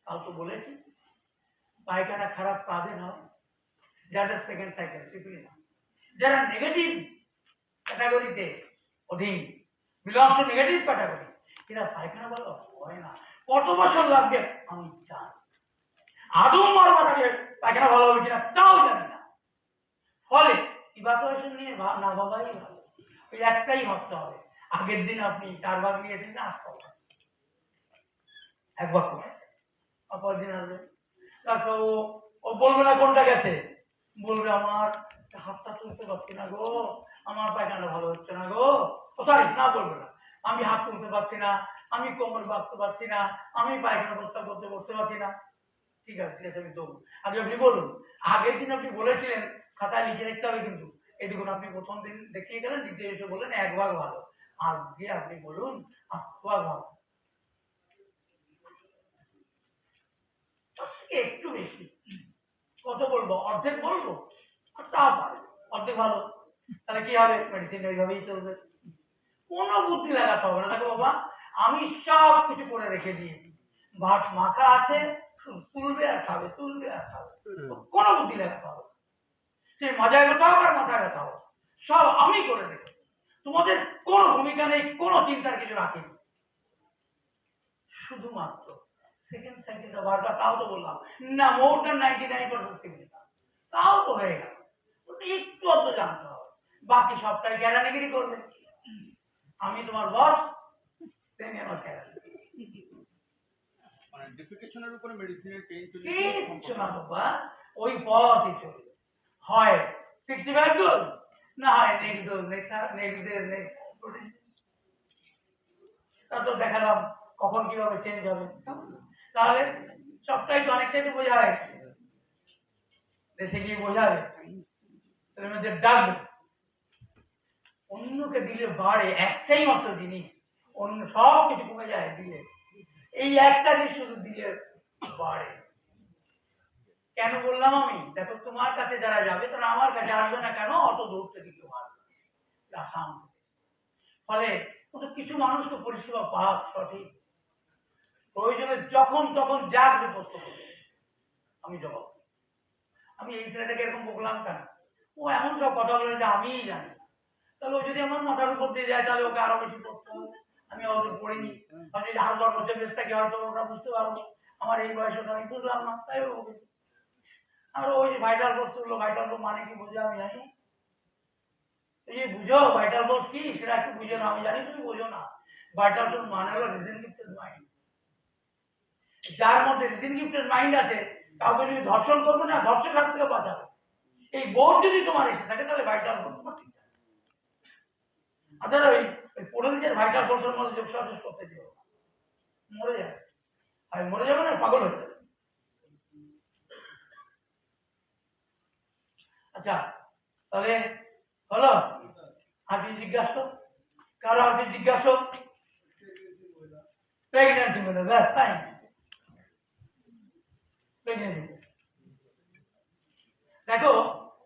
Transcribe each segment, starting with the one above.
তাও তো বলেছি পায়খানা খারাপ কাদের হয়, যাদের সেকেন্ড সাইকেল সিপিলি না, যারা নেগেটিভ ক্যাটাগরিতে অধীন, বিলংস টু নেগেটিভ ক্যাটাগরি, এরা পায়খানা ভালো হয় না। কত বছর লাগবে আমি জানি, আদৌ মরবার আগে পায়খানা ভালো হবে কিনা তাও জানি না। ফলে ইভাকুয়েশন নিয়ে না ভাবাই ভালো। ওই একটাই ভাবতে হবে, আগের দিন আপনি 4 ভাগ নিয়েছেন না, আজকে একবার করে অপর দিন আসবে, তারপর ও বলবে না কোনটা গেছে, বলবে আমার হাতটা তুলতে পারছি না গো, আমার পায়খানা ভালো হচ্ছে না গো। ও সরি, না বলবে না, আমি হাত তুলতে পারছি না, আমি কোমর বাঁধতে পারছি না, আমি পায়খানা প্রস্তাব করতে বসতে পারছি না। ঠিক আছে, ঠিক আছে, আমি দেবো। আগে আপনি বলুন, আগের দিন আপনি বলেছিলেন খাতায় লিখে রাখতে হবে কিন্তু, এই দেখুন আপনি প্রথম দিন দেখিয়ে গেলেন, দ্বিতীয় এসে বললেন 1 ভাগ ভালো, আজকে আপনি বলুন 8 ভাগ ভালো, একটু বেশি। কত বলবো, অর্ধেক বলবো, তা পারে অর্ধেক ভালো, তাহলে কি হবে, মেডিসিন ওইভাবেই চলবে, কোনো বুদ্ধি লাগাতে হবে না। দেখো বাবা, আমি সব কিছু করে রেখে দিয়েছি, ভাত মাখা আছে, তুলবে আর খাবে, তুলবে আর খাবে, কোনো বুদ্ধি লাগাতে হবে, সে মাজায় ব্যথা হোক আর মাথায় ব্যথা হোক, সব আমি করে রেখেছি, তোমাদের কোনো ভূমিকা নেই, কোনো চিন্তার কিছু রাখিনি। শুধুমাত্র সেকেন্ড সাইকেলটা বারবার, তাও তো বললাম না, মোর দেন 99% সিগনেচার, তাও তো হয়ে গেল, একটু অত জানতে হবে, বাকি সবটাই গ্যারানিগিরি করবে। আমি তোমার বস, তুমি আমার গ্যারানি, মানে ডেফিকেশনের উপরে মেডিসিনের চেঞ্জ চলে কিচ্ছু না বাবা, ওই পথই চলবে, হয় 65 ডোজ, না হয় নেক্সট ডোজ, নেক্সট ডে, তারপর দেখালাম কখন কিভাবে চেঞ্জ হবে। তাহলে সবটাই তো অনেকটাই তো বোঝা গেছে, দেশে গিয়ে বোঝাবে, ডাকবে, অন্যকে দিলে বাড়ে, একটাই মাত্র জিনিস, অন্য সব কিছু কমে যায় দিলে, এই একটা জিনিস শুধু দিলে বাড়ে। কেন বললাম আমি, দেখো তোমার কাছে যারা যাবে তারা আমার কাছে আসবে না কেন, অত দূর থেকে কেউ আসবে, ফলে কিছু মানুষ তো পরিষেবা পাক সঠিক, প্রয়োজনে যখন তখন যা কিছু প্রশ্ন করবে আমি জবাব, আমি এই ছেলেটাকে এরকম বললাম কেন, ও এমন সব কথা বলে যে আমিই জানি, তাহলে ও যদি আমার মাথার উপর দিয়ে যায় তাহলে ওকে আরো বেশি পড়তে হবে, আমি হয়তো পড়িনি, আমি যদি আরো 10 বছর বেশ থাকি হয়তো ওটা বুঝতে পারবো, আমার এই বয়সে আমি বুঝলাম না, তাই ওকে। আর ওই যে ভাইটাল ফোর্স তুললো, ভাইটাল ফোর্স মানে কি বুঝে আমি জানি, এই যে বুঝো ভাইটাল ফোর্স কি সেটা একটু বুঝো না, আমি জানি তুমি বোঝো না, ভাইটাল ফোর্স মানে হলো রিজন গিফটেড মাইন্ড, যার মধ্যে রিজন গিফটেড মাইন্ড আছে, কাউকে যদি ধর্ষণ করবে না, ধর্ষণ হাত থেকে বাঁচাবে, এই বোধ যদি তোমার এসে থাকে তাহলে ভাইটাল ফোর্স তোমার ঠিক আছে। আপনারা ওই পোটেনশিয়াল ভাইটাল ফোর্সের মধ্যে যোগ সাজস করতে দিও, মরে যাবে, আর মরে যাবে না, পাগল হয়ে যাবে। আচ্ছা, তাহলে হলো, আপনি জিজ্ঞাসা, কারো আপনি জিজ্ঞাসা, প্রেগনেন্সি বলে ব্যাস, তাই প্রেগনেন্সি। দেখো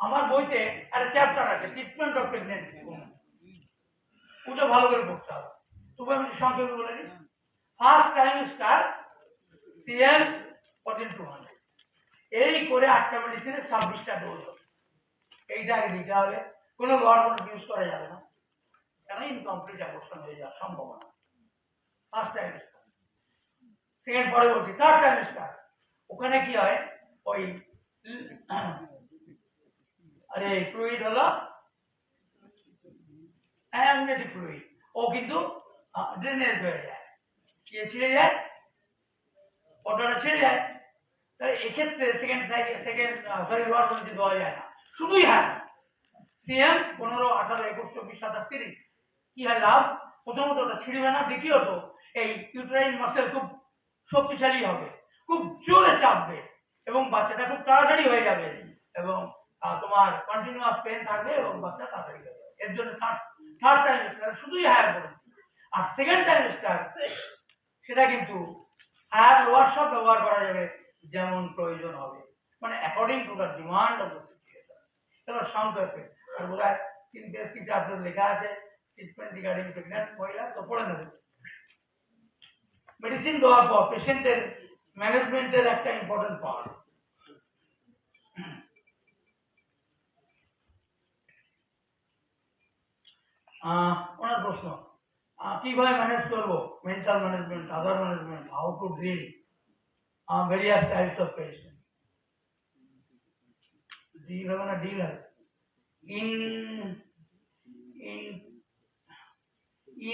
আমার বইতে একটা চ্যাপ্টার আছে ট্রিটমেন্ট অফ প্রেগনেন্সি, ওটা ভালো করে পড়তে হবে, তবু আমি সংক্ষেপে বলে দিই। ফার্স্ট টাইম স্টার্ট সিএল 14-200, এই করে 8টা মেডিসিনের 26টা ডোজ, এইটা আগে দিতে হবে, কোনো গভর্নমেন্ট ইউজ করা যাবে না, কেন ইনকমপ্লিট অ্যাবর্শন হয়ে যাওয়ার সম্ভাবনা। ফার্স্ট টাইম স্টার্ট, সেকেন্ড পরবর্তী থার্ড টাইম স্টার্ট, ওখানে কি হয়, ওই আরে ফ্লুইড হলো অ্যামনিওটিক ফ্লুইড, ও কিন্তু ড্রেনেজ হয়ে যায়, কি ছিঁড়ে যায়, পটাটা ছিঁড়ে যায়, তাহলে এক্ষেত্রে সেকেন্ড লোয়ার পদ্ধতি দেওয়া যায় না, শুধুই হয় সিএম 15, 18, 21, 24, 27, 30, কি হয় লাভ, প্রথমত ওটা ছিঁড়বে না, দ্বিতীয়ত এই ইউটেরাইন মাসেল খুব শক্তিশালী হবে, খুব জোরে চাপবে এবং বাচ্চাটা খুব তাড়াতাড়ি হয়ে যাবে, এবং তোমার কন্টিনিউয়াস পেন থাকবে এবং বাচ্চা তাড়াতাড়ি হয়ে যাবে, এর জন্য থার্ড টাইম শুধুই হায়ার করে। আর সেকেন্ড টাইম স্টার সেটা কিন্তু হায়ার লোয়ার সব ব্যবহার করা যাবে যেমন প্রয়োজন হবে, মানে according to the demand of the situation. চলো সংক্ষেপে, আর বোধহয় বেশ কিছু আপনার লেখা আছে ট্রিটমেন্ট রিগার্ডিং প্রেগন্যান্ট মহিলা, তো পড়ে নেবে। মেডিসিন দেওয়ার পর পেশেন্টের ম্যানেজমেন্টের একটা ইম্পর্টেন্ট পার্ট। ওনার প্রশ্ন, কিভাবে ম্যানেজ করবো mental management, other management, how to deal various types of patient. Deal হবে না, ডিল হবে in in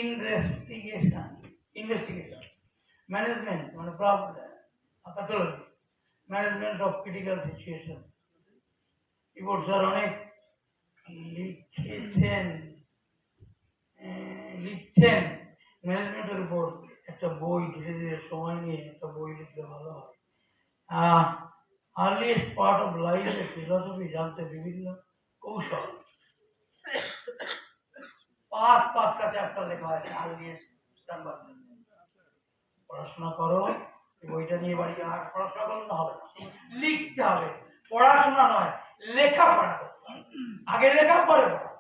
investigation, investigation management মানে pathology, management of critical situation. Report sir অনেক লিখেছেন, লিখছেন ম্যানেজমেন্টের উপর একটা বই, ধীরে ধীরে সময় নিয়ে একটা বই লিখলে ভালো হয়। আর্লিয়েস্ট পার্ট অফ লাইফের ফিলসফি জানতে বিভিন্ন কৌশল, পাঁচটা চ্যাপ্টার লেখা হয় আর্লিয়েস্ট স্ট্যান্ডার্ড। পড়াশোনা করো, বইটা নিয়ে বাড়ি আর পড়াশোনা করলে হবে না, লিখতে হবে। পড়াশোনা নয়, লেখাপড়া করতে হবে। আগে লেখা পরে পড়া।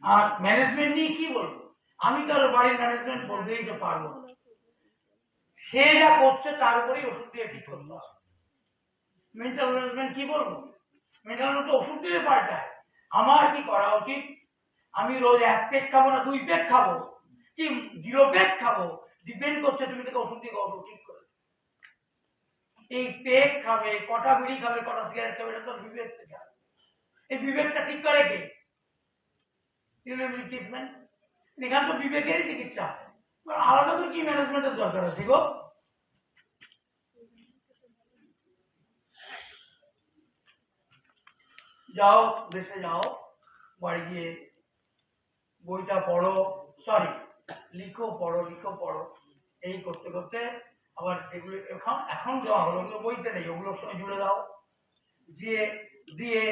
আর ম্যানেজমেন্ট নিয়ে কি বলবো, আমি কারো বাড়ির ম্যানেজমেন্ট বলতেই তো পারবো না। সে যা করছে তার উপরেই ওষুধ দিয়ে ঠিক করতে হবে। মেন্টাল ম্যানেজমেন্ট কি বলবো, মেন্টাল ম্যানেজমেন্ট ওষুধ দিয়ে পাল্টায়। আমার কি করা উচিত, আমি রোজ 1 পেগ খাবো না 2 পেগ খাবো কি 0 পেগ খাবো, ডিপেন্ড করছে তুমি থেকে ওষুধ দিয়ে কত ঠিক করে। এই পেগ খাবে, কটা বিড়ি খাবে, কটা সিগারেট খাবে, এটা তো বিবেক থেকে আসে। এই বিবেকটা ঠিক করে কে? ট্রিটমেন্ট, এখানে তো বিবেকেরই চিকিৎসা আছে। আলাদা করে কি ম্যানেজমেন্টের দরকার আছে গো? যাও দেশে যাও, বাড়ি গিয়ে বইটা পড়ো, সরি লিখো পড়ো, লিখো পড়ো, এই করতে করতে আবার যেগুলো এখন দেওয়া হলো ওগুলো বইতে নেই, ওগুলোর সঙ্গে জুড়ে দাও, দিয়ে দিয়ে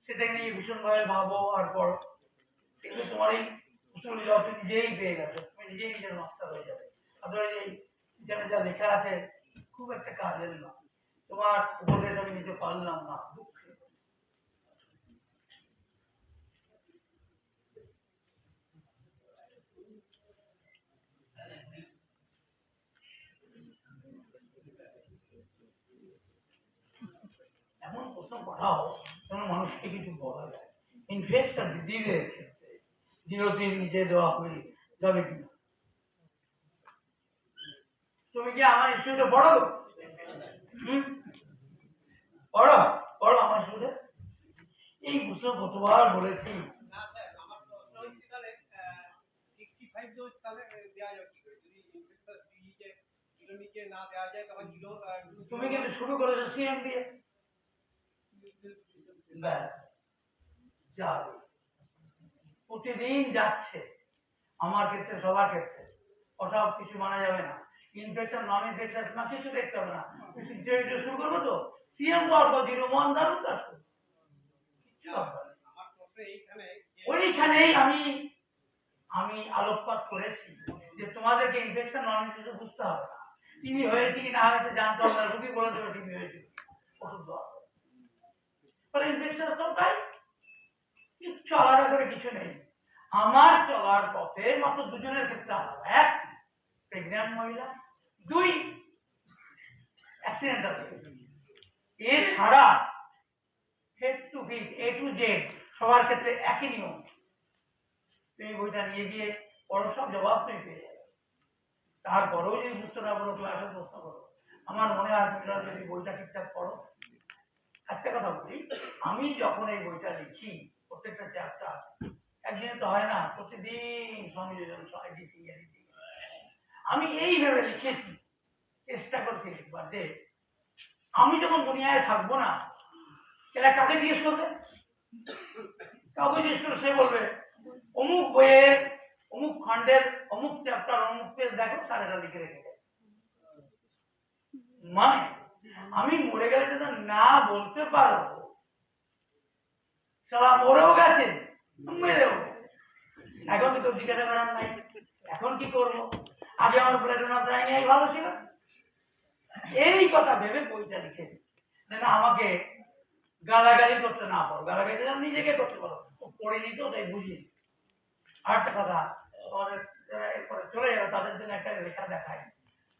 সেটাকে নিয়ে ভীষণভাবে ভাবো আর পড়ো। কিন্তু তোমার এই যাও, তুমি নিজেই পেয়ে গেছো, তুমি নিজেই নিজের মাস্টার হয়ে যাবে। আদারওয়াইজ এই যেখানে যা লেখা আছে খুব একটা কাজের না। তোমার উপদেশ আমি নিতে পারলাম না, দুঃখে। এমন প্রশ্ন পাঠাও যেন মানুষকে কিছু বলা যায়। ইনফেকশন ডিজিজের ক্ষেত্রে জিরোটিন নিচে দেওয়া হয়ে যাবে কিনা? তুমি কি আমার স্টুডেন্টে পড়ো? পড়ো পড়ো আমার স্টুডেন্ট। এই প্রশ্ন কতবার বলেছি। তুমি কিন্তু শুরু করেছো সিএম দিয়ে, যাবে প্রতিদিন যাচ্ছে, আমার ক্ষেত্রে সবার ক্ষেত্রে ওসব কিছু মানা যাবে না। ইনফেকশন নন ইনফেকশন না কিছু দেখতে হবে না, শুরু করবো তো সিএম দরকার, জিরো মন দারুন কাজ করবো। ওইখানেই আমি আলোকপাত করেছি যে তোমাদেরকে ইনফেকশন নন ইনফেকশন বুঝতে হবে না, টিবি হয়েছে কি না হয়েছে জানতে হবে না, রুগী বলে দেবে টিবি হয়েছে, ওষুধ দেওয়া হবে। ইনফেকশন তো তাই, কিচ্ছু আলাদা করে কিছু নেই। আমার চলার পথে মাত্র দুজনের ক্ষেত্রে আলাদা, 1 প্রেগন্যান্ট মহিলা, 2 অ্যাক্সিডেন্টাল পেশেন্ট। এছাড়া head to feet A to Z সবার ক্ষেত্রে একই নিয়ম। তুমি বইটা নিয়ে গিয়ে পড়ো, সব জবাব তুমি পেয়ে যাবে। তারপরেও যদি বুঝতে না পারো ক্লাসে প্রশ্ন করো। আমার মনে হয় তোমরা যদি বইটা ঠিকঠাক পড়ো। একটা কথা বলি, আমি যখন এই বইটা লিখি প্রত্যেকটা চ্যাপ্টার একদিনে তো হয় না, প্রতিদিন সংযোজন এডিটিং এডিটিং আমি এইভাবে লিখেছি, চেষ্টা করছি লিখবার যে আমি যখন দুনিয়ায় থাকবো না, এরা কাকে জিজ্ঞেস করবে? কাউকে জিজ্ঞেস করলে সে বলবে অমুক বইয়ের অমুক খণ্ডের অমুক চ্যাপ্টার অমুক পেজ দেখো, স্যার এটা লিখে রেখে দেয়। মানে আমি মরে গেলে যদি না বলতে পারো, সারা মরেও গেছে মেরেও গেছে, এখন তো কেউ জিজ্ঞাসা করার নাই, এখন কি করবো? আগে আমার প্রেরণা প্রায় নেই, ভালো ছিল। এই কথা ভেবে বইটা লিখেছি যেন আমাকে গালাগালি করতে না পারো, গালাগালি নিজেকে করতে পারো, পড়ে নিত তাই বুঝিয়ে। আর একটা কথা, তোমাদের এরপরে চলে যাবে তাদের জন্য একটা লেখা দেখাই।